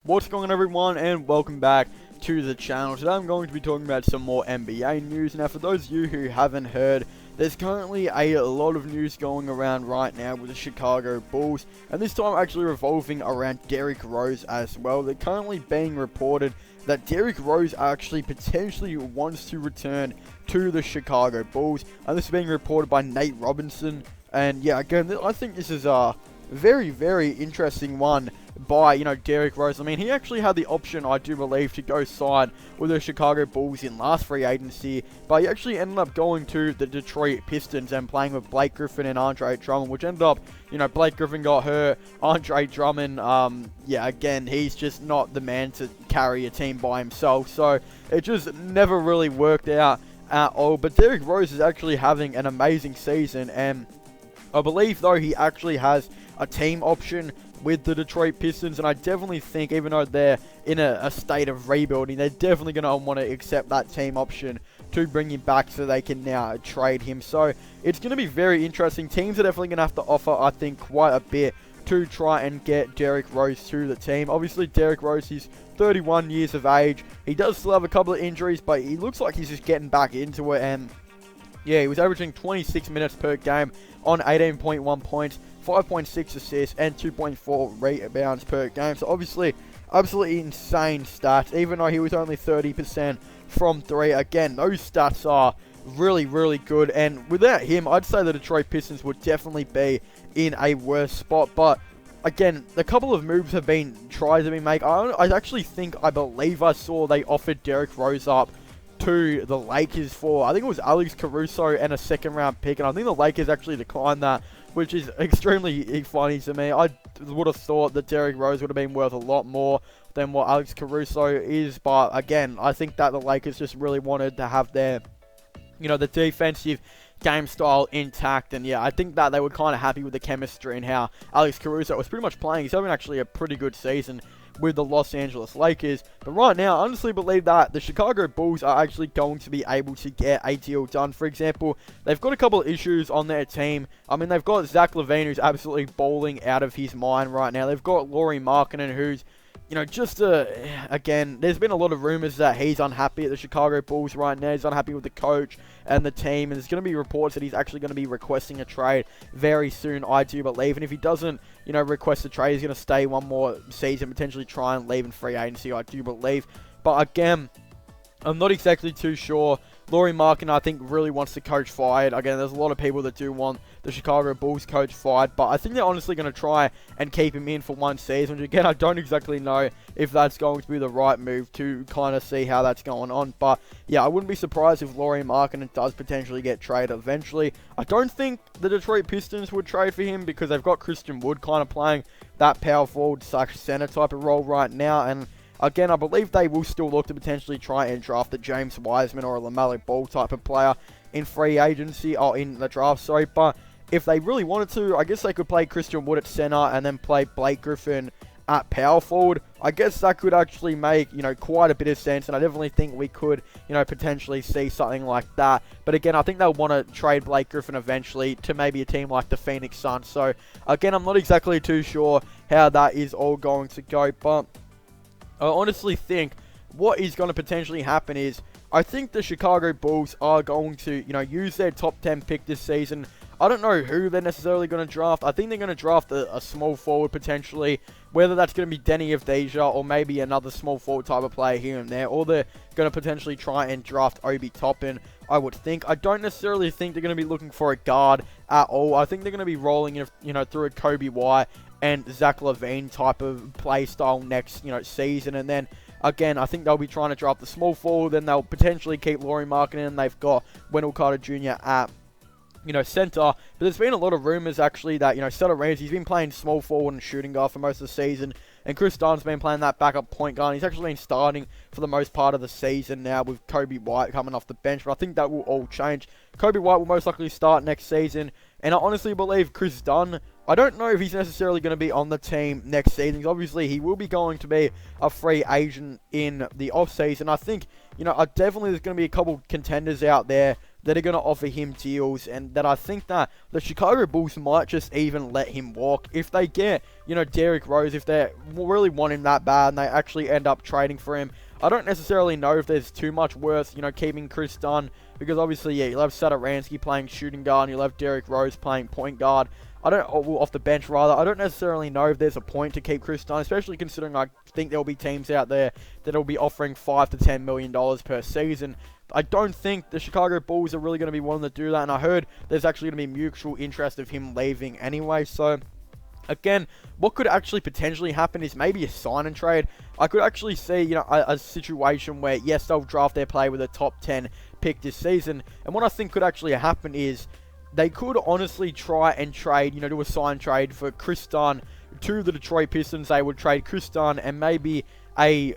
What's going on, everyone, and welcome back to the channel. Today I'm going to be talking about some more NBA news. Now, for those of you who haven't heard, there's currently a lot of news going around right now with the Chicago Bulls, and this time actually revolving around Derrick Rose as well. They're currently being reported that Derrick Rose actually potentially wants to return to the Chicago Bulls, and this is being reported by Nate Robinson. And yeah, again, I think this is a very, very interesting one by, Derrick Rose. I mean, he actually had the option, I do believe, to go sign with the Chicago Bulls in last free agency, but he actually ended up going to the Detroit Pistons and playing with Blake Griffin and Andre Drummond, which ended up, Blake Griffin got hurt. Andre Drummond, again, he's just not the man to carry a team by himself, so it just never really worked out at all. But Derrick Rose is actually having an amazing season, and I believe, though, he actually has a team option with the Detroit Pistons, and I definitely think, even though they're in a state of rebuilding, they're definitely going to want to accept that team option to bring him back so they can now trade him. So it's going to be very interesting. Teams are definitely going to have to offer, I think, quite a bit to try and get Derrick Rose to the team. Obviously, Derrick Rose is 31 years of age. He does still have a couple of injuries, but he looks like he's just getting back into it, and yeah, he was averaging 26 minutes per game on 18.1 points, 5.6 assists, and 2.4 rebounds per game. So obviously, absolutely insane stats, even though he was only 30% from 3. Again, those stats are really, really good. And without him, I'd say the Detroit Pistons would definitely be in a worse spot. But again, a couple of moves have been tried to be made. I actually think, I believe I saw they offered Derrick Rose up to the Lakers for, I think it was Alex Caruso and a second round pick, and I think the Lakers actually declined that, which is extremely funny to me. I would have thought that Derrick Rose would have been worth a lot more than what Alex Caruso is, but again, I think that the Lakers just really wanted to have their, the defensive game style intact, and yeah, I think that they were kind of happy with the chemistry and how Alex Caruso was pretty much playing. He's having actually a pretty good season with the Los Angeles Lakers. But right now, I honestly believe that the Chicago Bulls are actually going to be able to get a deal done. For example, they've got a couple of issues on their team. I mean, they've got Zach LaVine, who's absolutely bowling out of his mind right now. They've got Lauri Markkanen, who's, again, there's been a lot of rumors that he's unhappy at the Chicago Bulls right now. He's unhappy with the coach and the team, and there's going to be reports that he's actually going to be requesting a trade very soon, I do believe. And if he doesn't, request a trade, he's going to stay one more season, potentially try and leave in free agency, I do believe. But again, I'm not exactly too sure. Lauri Markkanen, I think, really wants the coach fired. Again, there's a lot of people that do want the Chicago Bulls coach fired, but I think they're honestly going to try and keep him in for one season, which again, I don't exactly know if that's going to be the right move to kind of see how that's going on. But yeah, I wouldn't be surprised if Lauri Markkanen does potentially get traded eventually. I don't think the Detroit Pistons would trade for him because they've got Christian Wood kind of playing that power forward / center type of role right now, and again, I believe they will still look to potentially try and draft a James Wiseman or a LaMelo Ball type of player in free agency, or in the draft, sorry. But if they really wanted to, I guess they could play Christian Wood at center and then play Blake Griffin at power forward. I guess that could actually make, quite a bit of sense, and I definitely think we could, potentially see something like that. But again, I think they'll want to trade Blake Griffin eventually to maybe a team like the Phoenix Suns. So again, I'm not exactly too sure how that is all going to go, but I honestly think what is going to potentially happen is, I think the Chicago Bulls are going to, use their top 10 pick this season. I don't know who they're necessarily going to draft. I think they're going to draft a small forward potentially, whether that's going to be Denny Avdija or maybe another small forward type of player here and there, or they're going to potentially try and draft Obi Toppin, I would think. I don't necessarily think they're going to be looking for a guard at all. I think they're going to be rolling, through a Kobe White and Zach LaVine type of play style next, season. And then, again, I think they'll be trying to draft the small forward. Then they'll potentially keep Lauri Markkanen. They've got Wendell Carter Jr. at, center. But there's been a lot of rumors, actually, that, Seth Ramsey's been playing small forward and shooting guard for most of the season. And Chris Dunn's been playing that backup point guard. He's actually been starting for the most part of the season now with Kobe White coming off the bench. But I think that will all change. Kobe White will most likely start next season. And I honestly believe Chris Dunn, I don't know if he's necessarily going to be on the team next season. Obviously, he will be going to be a free agent in the offseason. I think, definitely there's going to be a couple contenders out there that are going to offer him deals, and that I think that the Chicago Bulls might just even let him walk if they get, Derrick Rose, if they really want him that bad and they actually end up trading for him. I don't necessarily know if there's too much worth, keeping Chris Dunn, because obviously, yeah, you'll have Satoransky playing shooting guard, and you'll have Derrick Rose playing point guard. Off the bench rather. I don't necessarily know if there's a point to keep Chris Dunn, especially considering I think there'll be teams out there that'll be offering $5 to $10 million per season. I don't think the Chicago Bulls are really going to be wanting to do that, and I heard there's actually going to be mutual interest of him leaving anyway, so again, what could actually potentially happen is maybe a sign and trade. I could actually see, a situation where, yes, they'll draft their player with a top 10 pick this season, and what I think could actually happen is they could honestly try and trade, do a sign trade for Chris Dunn to the Detroit Pistons. They would trade Chris Dunn and maybe a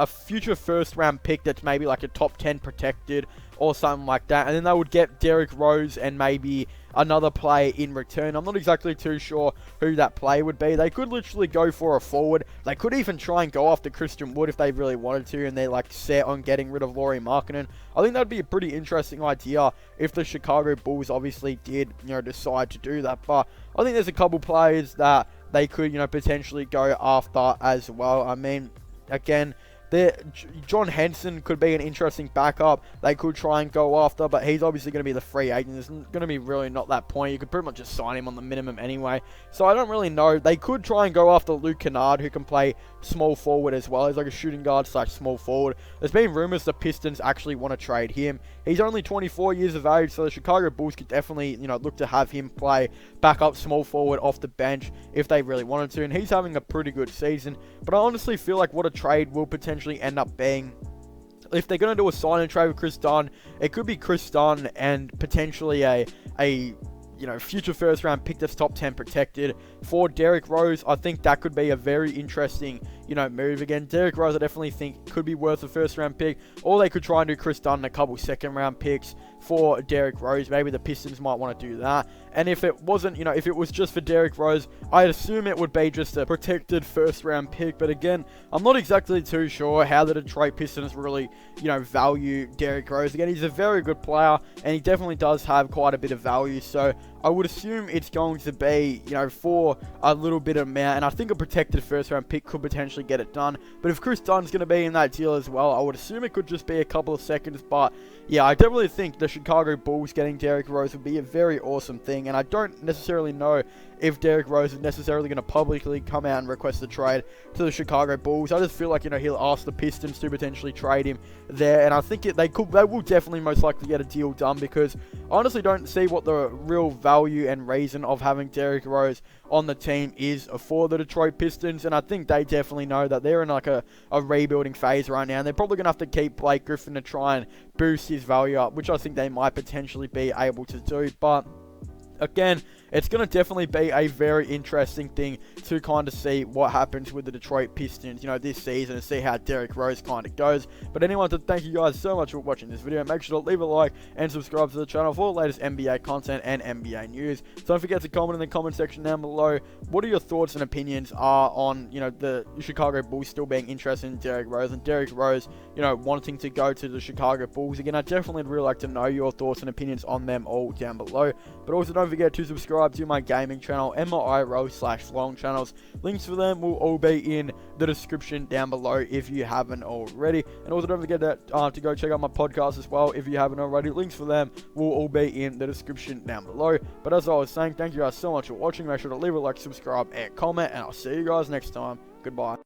future first round pick that's maybe like a top 10 protected or something like that, and then they would get Derrick Rose and maybe another player in return. I'm not exactly too sure who that player would be. They could literally go for a forward. They could even try and go after Christian Wood if they really wanted to, and they're like set on getting rid of Lauri Markkanen. I think that'd be a pretty interesting idea if the Chicago Bulls obviously did, decide to do that. But I think there's a couple players that they could, potentially go after as well. I mean, again, John Henson could be an interesting backup they could try and go after, but he's obviously going to be the free agent. There's going to be really not that point. You could pretty much just sign him on the minimum anyway. So I don't really know. They could try and go after Luke Kennard, who can play small forward as well. He's like a shooting guard / small forward. There's been rumors the Pistons actually want to trade him. He's only 24 years of age, so the Chicago Bulls could definitely, look to have him play backup small forward off the bench if they really wanted to, and he's having a pretty good season. But I honestly feel like what a trade will potentially end up being, if they're going to do a sign and trade with Chris Dunn, it could be Chris Dunn and potentially a future first round pick that's top 10 protected for Derrick Rose. I think that could be a very interesting, move. Again, Derrick Rose I definitely think could be worth a first round pick, or they could try and do Chris Dunn and a couple second round picks for Derrick Rose. Maybe the Pistons might want to do that. And if it wasn't, if it was just for Derrick Rose, I'd assume it would be just a protected first round pick. But again, I'm not exactly too sure how the Detroit Pistons really, value Derrick Rose. Again, he's a very good player, and he definitely does have quite a bit of value. So I would assume it's going to be, for a little bit of amount, and I think a protected first round pick could potentially get it done. But if Chris Dunn's going to be in that deal as well, I would assume it could just be a couple of seconds. But yeah, I definitely think the Chicago Bulls getting Derrick Rose would be a very awesome thing, and I don't necessarily know if Derrick Rose is necessarily going to publicly come out and request a trade to the Chicago Bulls. I just feel like, he'll ask the Pistons to potentially trade him there, and I think they will definitely most likely get a deal done, because I honestly don't see what the real value and reason of having Derrick Rose on the team is for the Detroit Pistons, and I think they definitely know that they're in like a rebuilding phase right now, and they're probably going to have to keep Blake Griffin to try and boost his value up, which I think they might potentially be able to do. But again, it's going to definitely be a very interesting thing to kind of see what happens with the Detroit Pistons, this season, and see how Derrick Rose kind of goes. But anyway, thank you guys so much for watching this video. Make sure to leave a like and subscribe to the channel for the latest NBA content and NBA news. Don't forget to comment in the comment section down below what are your thoughts and opinions are on, the Chicago Bulls still being interested in Derrick Rose, and Derrick Rose, wanting to go to the Chicago Bulls. Again, I definitely would really like to know your thoughts and opinions on them all down below. But also don't forget to subscribe to my gaming channel and my IRL/vlog channels. Links for them will all be in the description down below if you haven't already. And also don't forget that, to go check out my podcast as well if you haven't already. Links for them will all be in the description down below. But as I was saying, thank you guys so much for watching. Make sure to leave a like, subscribe, and comment, and I'll see you guys next time. Goodbye.